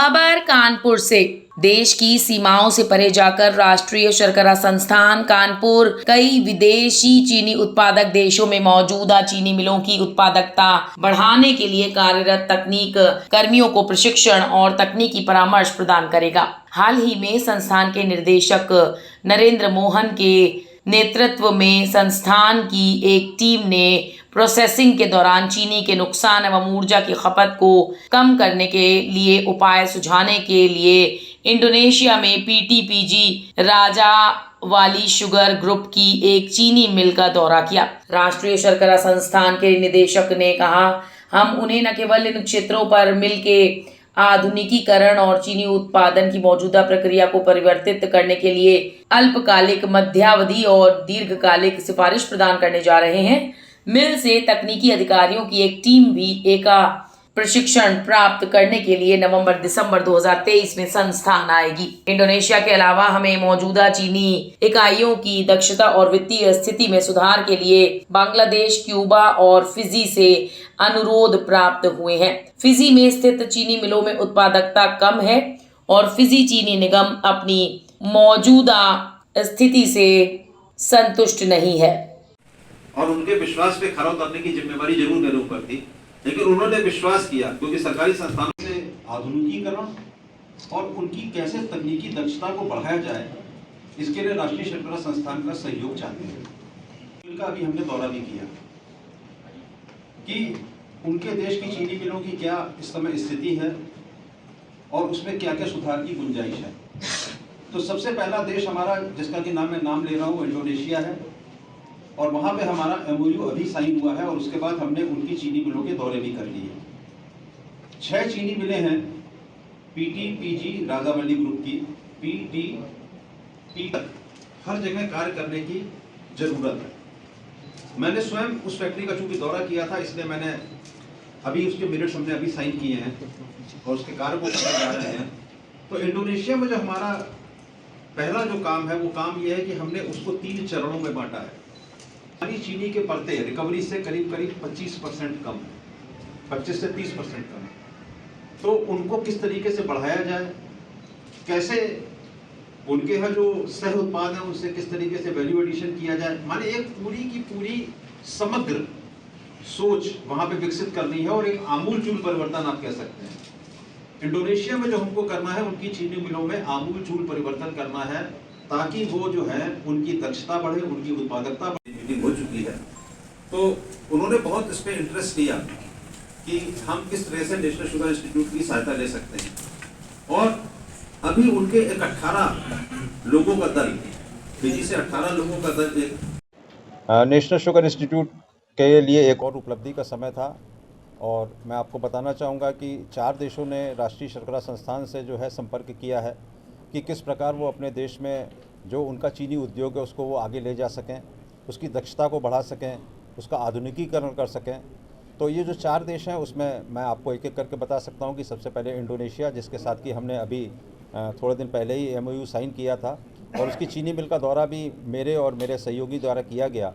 खबर कानपुर से। देश की सीमाओं से परे जाकर राष्ट्रीय शर्करा संस्थान कानपुर कई विदेशी चीनी उत्पादक देशों में मौजूदा चीनी मिलों की उत्पादकता बढ़ाने के लिए कार्यरत तकनीक कर्मियों को प्रशिक्षण और तकनीकी परामर्श प्रदान करेगा। हाल ही में संस्थान के निदेशक नरेंद्र मोहन के नेतृत्व में संस्थान की एक टीम ने प्रोसेसिंग के दौरान चीनी के नुकसान एवं ऊर्जा की खपत को कम करने के लिए उपाय सुझाने के लिए इंडोनेशिया में पीटीपीजी राजावाली शुगर ग्रुप की एक चीनी मिल का दौरा किया। राष्ट्रीय शर्करा संस्थान के निदेशक ने कहा, हम उन्हें न केवल इन क्षेत्रों पर मिल के आधुनिकीकरण और चीनी उत्पादन की मौजूदा प्रक्रिया को परिवर्तित करने के लिए अल्पकालिक, मध्यावधि और दीर्घकालिक सिफारिश प्रदान करने जा रहे हैं। मिल से तकनीकी अधिकारियों की एक टीम भी एका प्रशिक्षण प्राप्त करने के लिए नवंबर-दिसंबर 2023 में संस्थान आएगी। इंडोनेशिया के अलावा हमें मौजूदा चीनी इकाइयों की दक्षता और वित्तीय स्थिति में सुधार के लिए बांग्लादेश, क्यूबा और फिजी से अनुरोध प्राप्त हुए हैं। फिजी में स्थित चीनी मिलों में उत्पादकता कम है और फिजी चीनी निगम अपनी मौजूदा स्थिति से संतुष्ट नहीं है और उनके विश्वास पे खरा उतरने की जिम्मेवारी जरूर मेरे ऊपर थी, लेकिन उन्होंने विश्वास किया क्योंकि सरकारी संस्थानों से आधुनिकीकरण और उनकी कैसे तकनीकी दक्षता को बढ़ाया जाए, इसके लिए राष्ट्रीय शर्करा संस्थान का सहयोग चाहते हैं। इनका अभी हमने दौरा भी किया कि उनके देश की चीनी मिलों की क्या इस समय स्थिति है और उसमें क्या क्या सुधार की गुंजाइश है। तो सबसे पहला देश हमारा, जिसका कि मैं नाम ले रहा हूँ, इंडोनेशिया है और वहाँ पे हमारा एमओयू अभी साइन हुआ है और उसके बाद हमने उनकी चीनी मिलों के दौरे भी कर लिए। 6 चीनी मिलें हैं पीटीपीजी राजावली ग्रुप की, पीटीपी हर जगह कार्य करने की जरूरत है। मैंने स्वयं उस फैक्ट्री का चूंकि दौरा किया था, इसलिए मैंने अभी उसके मिनट्स हमने अभी साइन किए हैं और उसके कार्य को करने जा रहे हैं। तो इंडोनेशिया में जो हमारा पहला जो काम है वो काम यह है कि हमने उसको 3 चरणों में बांटा है। चीनी के परते रिकवरी से करीब 25% कम है, 25 से 30% कम है। तो उनको किस तरीके से बढ़ाया जाए, कैसे उनके यहाँ जो सह उत्पाद है उनसे किस तरीके से वैल्यू एडिशन किया जाए, माने एक पूरी की पूरी समग्र सोच वहां पे विकसित करनी है और एक आमूलचूल परिवर्तन आप कह सकते हैं। इंडोनेशिया में जो हमको करना है, उनकी चीनी मिलों में आमूलचूल परिवर्तन करना है ताकि वो जो है उनकी दक्षता बढ़े, उनकी उत्पादकता मीटिंग हो चुकी है। तो उन्होंने बहुत इस पे इंटरेस्ट लिया कि हम किस तरह से नेशनल शुगर इंस्टीट्यूट की सहायता ले सकते हैं और अभी उनके एक 18 लोगों का दल, फिजी से 18 लोगों का दल नेशनल शुगर इंस्टीट्यूट के लिए एक और उपलब्धि का समय था और मैं आपको बताना चाहूँगा कि 4 देशों ने राष्ट्रीय शर्करा संस्थान से जो है संपर्क किया है कि किस प्रकार वो अपने देश में जो उनका चीनी उद्योग है उसको वो आगे ले जा सकें, उसकी दक्षता को बढ़ा सकें, उसका आधुनिकीकरण कर सकें। तो ये जो 4 देश हैं उसमें मैं आपको एक एक करके बता सकता हूँ कि सबसे पहले इंडोनेशिया, जिसके साथ कि हमने अभी थोड़े दिन पहले ही एमओयू साइन किया था और उसकी चीनी मिल का दौरा भी मेरे और मेरे सहयोगी द्वारा किया गया।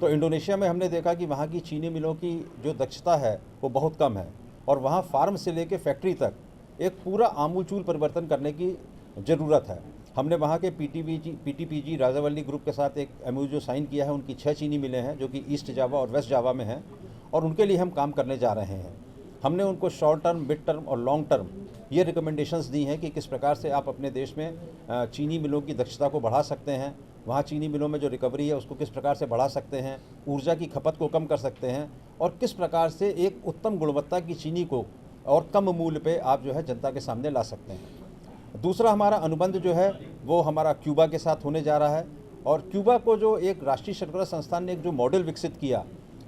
तो इंडोनेशिया में हमने देखा कि वहाँ की चीनी मिलों की जो दक्षता है वो बहुत कम है और वहाँ फार्म से लेकर फैक्ट्री तक एक पूरा आमूलचूल परिवर्तन करने की ज़रूरत है। हमने वहाँ के पीटीपीजी राजावली ग्रुप के साथ एक एमओयू जो साइन किया है, उनकी 6 चीनी मिलें हैं जो कि ईस्ट जावा और वेस्ट जावा में हैं और उनके लिए हम काम करने जा रहे हैं। हमने उनको शॉर्ट टर्म, मिड टर्म और लॉन्ग टर्म ये रिकमेंडेशंस दी हैं कि किस प्रकार से आप अपने देश में चीनी मिलों की दक्षता को बढ़ा सकते हैं, वहाँ चीनी मिलों में जो रिकवरी है उसको किस प्रकार से बढ़ा सकते हैं, ऊर्जा की खपत को कम कर सकते हैं और किस प्रकार से एक उत्तम गुणवत्ता की चीनी को और कम मूल्य पे आप जो है जनता के सामने ला सकते हैं। दूसरा हमारा अनुबंध जो है वो हमारा क्यूबा के साथ होने जा रहा है और क्यूबा को जो एक राष्ट्रीय शर्करा संस्थान ने एक जो मॉडल विकसित किया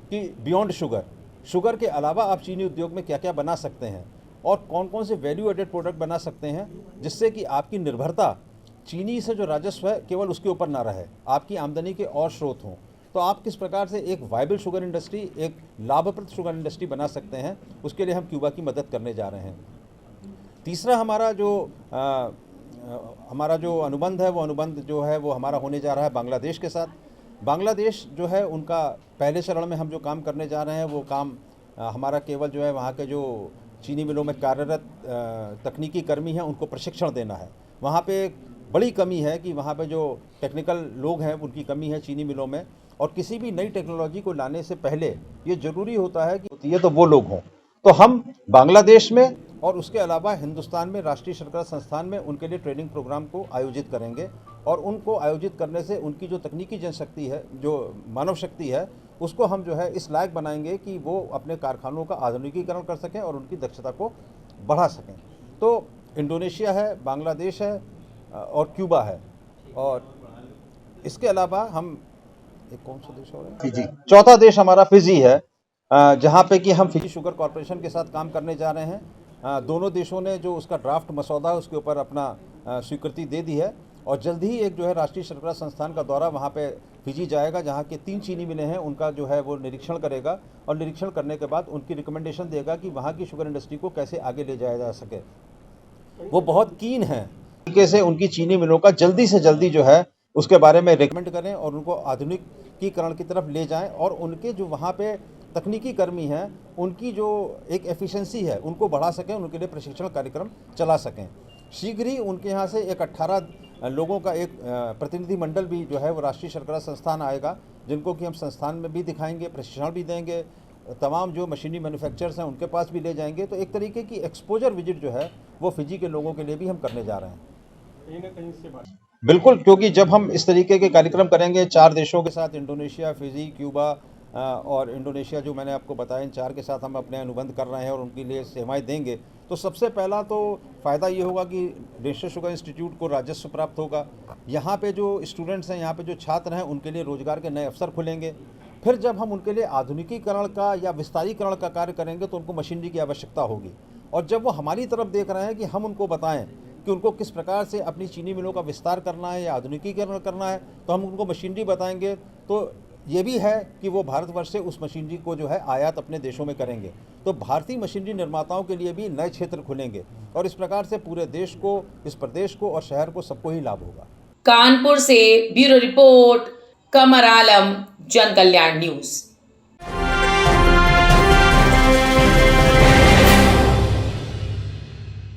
कि बियॉन्ड शुगर के अलावा आप चीनी उद्योग में क्या क्या बना सकते हैं और कौन कौन से वैल्यू एडेड प्रोडक्ट बना सकते हैं जिससे कि आपकी निर्भरता चीनी से जो राजस्व है केवल उसके ऊपर ना रहे, आपकी आमदनी के और स्रोत हों। तो आप किस प्रकार से एक वायबल शुगर इंडस्ट्री, एक लाभप्रद शुगर इंडस्ट्री बना सकते हैं, उसके लिए हम क्यूबा की मदद करने जा रहे हैं। तीसरा हमारा जो अनुबंध है वो हमारा होने जा रहा है बांग्लादेश के साथ। बांग्लादेश जो है उनका पहले चरण में हम जो काम करने जा रहे हैं वो काम हमारा केवल जो है वहाँ के जो चीनी मिलों में कार्यरत तकनीकी कर्मी हैं उनको प्रशिक्षण देना है। वहाँ पे बड़ी कमी है कि वहाँ पे जो टेक्निकल लोग हैं उनकी कमी है चीनी मिलों में, और किसी भी नई टेक्नोलॉजी को लाने से पहले ये ज़रूरी होता है कि होती है तो वो लोग हों। तो हम बांग्लादेश में और उसके अलावा हिंदुस्तान में राष्ट्रीय शर्करा संस्थान में उनके लिए ट्रेनिंग प्रोग्राम को आयोजित करेंगे, और उनको आयोजित करने से उनकी जो तकनीकी जनशक्ति है, जो मानव शक्ति है, उसको हम जो है इस लायक बनाएंगे कि वो अपने कारखानों का आधुनिकीकरण कर सकें और उनकी दक्षता को बढ़ा सकें। तो इंडोनेशिया है, बांग्लादेश है और क्यूबा है, और इसके अलावा हम एक कौन सा देश हो रहा है, फिजी। चौथा देश हमारा फिजी है, जहाँ पे कि हम फिजी शुगर कॉरपोरेशन के साथ काम करने जा रहे हैं। दोनों देशों ने जो उसका ड्राफ्ट मसौदा है उसके ऊपर अपना स्वीकृति दे दी है, और जल्द ही एक जो है राष्ट्रीय शर्करा संस्थान का दौरा वहाँ पे फिजी जाएगा, जहाँ के 3 चीनी मिलें हैं उनका जो है वो निरीक्षण करेगा, और निरीक्षण करने के बाद उनकी रिकमेंडेशन देगा कि वहाँ की शुगर इंडस्ट्री को कैसे आगे ले जाया जा सके। वो बहुत कीन है तरीके से उनकी चीनी मिलों का जल्दी से जल्दी जो है उसके बारे में रिकमेंड करें और उनको आधुनिकीकरण की तरफ ले जाएं, और उनके जो वहाँ पे तकनीकी कर्मी हैं उनकी जो एक एफिशिएंसी है उनको बढ़ा सकें, उनके लिए प्रशिक्षण कार्यक्रम चला सकें। शीघ्र ही उनके यहाँ से एक 18 लोगों का एक प्रतिनिधि मंडल भी जो है वो राष्ट्रीय शर्करा संस्थान आएगा, जिनको कि हम संस्थान में भी दिखाएंगे, प्रशिक्षण भी देंगे, तमाम जो मशीनी मैन्युफैक्चरर्स हैं उनके पास भी ले जाएंगे। तो एक तरीके की एक्सपोजर विजिट जो है वो फिजी के लोगों के लिए भी हम करने जा रहे हैं। कहीं ना कहीं से बिल्कुल, क्योंकि जब हम इस तरीके के कार्यक्रम करेंगे 4 देशों के साथ, इंडोनेशिया, फिजी, क्यूबा और इंडोनेशिया, जो मैंने आपको बताया, इन 4 के साथ हम अपने अनुबंध कर रहे हैं और उनके लिए सेवाएं देंगे, तो सबसे पहला तो फ़ायदा ये होगा कि नेशनल शुगर इंस्टीट्यूट को राजस्व प्राप्त होगा। यहाँ पे जो स्टूडेंट्स हैं, यहाँ पे जो छात्र हैं, उनके लिए रोज़गार के नए अवसर खुलेंगे। फिर जब हम उनके लिए आधुनिकीकरण का या विस्तारीकरण का कार्य करेंगे तो उनको मशीनरी की आवश्यकता होगी, और जब वो हमारी तरफ देख रहे हैं कि हम उनको बताएं कि उनको किस प्रकार से अपनी चीनी मिलों का विस्तार करना है या आधुनिकीकरण करना है, तो हम उनको मशीनरी बताएंगे। तो ये भी है कि वो भारतवर्ष से उस मशीनरी को जो है आयात अपने देशों में करेंगे, तो भारतीय मशीनरी निर्माताओं के लिए भी नए क्षेत्र खुलेंगे, और इस प्रकार से पूरे देश को, इस प्रदेश को और शहर को, सबको ही लाभ होगा। कानपुर से ब्यूरो रिपोर्ट, कमर आलम, जन कल्याण न्यूज।